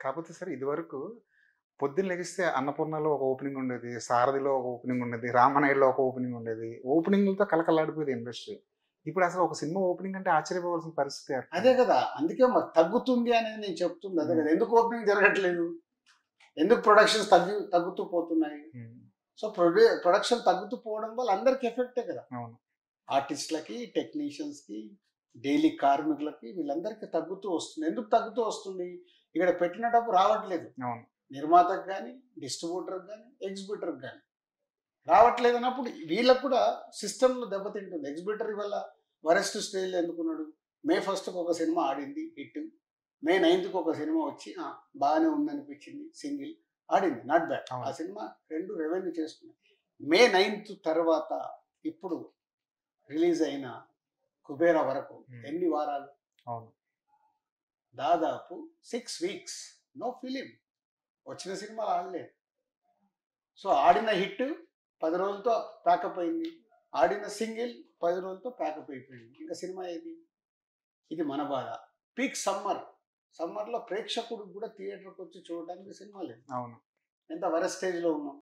కాకపోతే సార్ ఇదివరకు పొద్దున్న లెగిస్తే అన్నపూర్ణలో ఒక ఓపెనింగ్ ఉండేది. సారథిలో ఒక ఓపెనింగ్ ఉండేది. రామానాయుడులో ఒక ఓపెనింగ్ ఉండేది. ఓపెనింగ్‌లతో కళకళలాడిపోయేది ఇండస్ట్రీ. ఇప్పుడు అసలు ఒక సినిమా ఓపెనింగ్ అంటే ఆశ్చర్యపోవాల్సిన పరిస్థితి అదే కదా! అందుకే మరి తగ్గుతుంది అనేది నేను చెప్తుంది అదే కదా! ఎందుకు ఓపెనింగ్ జరగట్లేదు? ఎందుకు ప్రొడక్షన్స్ తగ్గుతూ పోతున్నాయి? సో, ప్రొడక్షన్ తగ్గుతూ పోవడం వల్ల అందరికి ఎఫెక్టే కదా! అవును. ఆర్టిస్ట్‌లకి, టెక్నీషియన్స్‌కి, డైలీ కార్మికులకి వీళ్ళందరికీ తగ్గుతూ వస్తుంది. ఎందుకు తగ్గుతూ వస్తుంది? ఇక్కడ పెట్టిన డబ్బు రావట్లేదు. అవును. నిర్మాతకు గాని, డిస్ట్రిబ్యూటర్‌కి గాని, ఎగ్జిబిటర్‌కి గాని. రావట్లేదు అన్నప్పుడు వీళ్ళకి కూడా సిస్టమ్‌లో దెబ్బతింటుంది. ఎగ్జిబిటర్ ఇవాళ వరెస్ట్ స్టేజ్‌లో ఎందుకున్నాడు? మే 1కి ఒక సినిమా ఆడింది హిట్. మే 9కి ఒక సినిమా వచ్చి బాగానే ఉందనిపించింది సింగిల్. ఆడింది నాట్ బ్యాడ్. ఆ అవును. సినిమా 2 రెవెన్యూ చేసుకున్నాయి. మే 9 తర్వాత ఇప్పుడు రిలీజ్ అయిన 'కుబేరా' వరకు ఎన్ని వారాలు? అవును. దాదాపు 6 వీక్స్. No film. వచ్చిన సినిమాలు ఆడలేదు. సో, ఆడిన హిట్ 10 రోజులతో ప్యాకప్ అయింది. ఆడిన సింగిల్ 10 రోజులతో ప్యాకప్ అయిపోయింది. ఇంకా సినిమా ఏది? ఇది మన బాధ. Peak summer. సమ్మర్‌లో ప్రేక్షకుడికి కూడా థియేటర్‌కొచ్చి చూడడానికి సినిమా లేదు. అవును. ఎంత వరెస్ట్ స్టేజ్‌లో ఉన్నాం.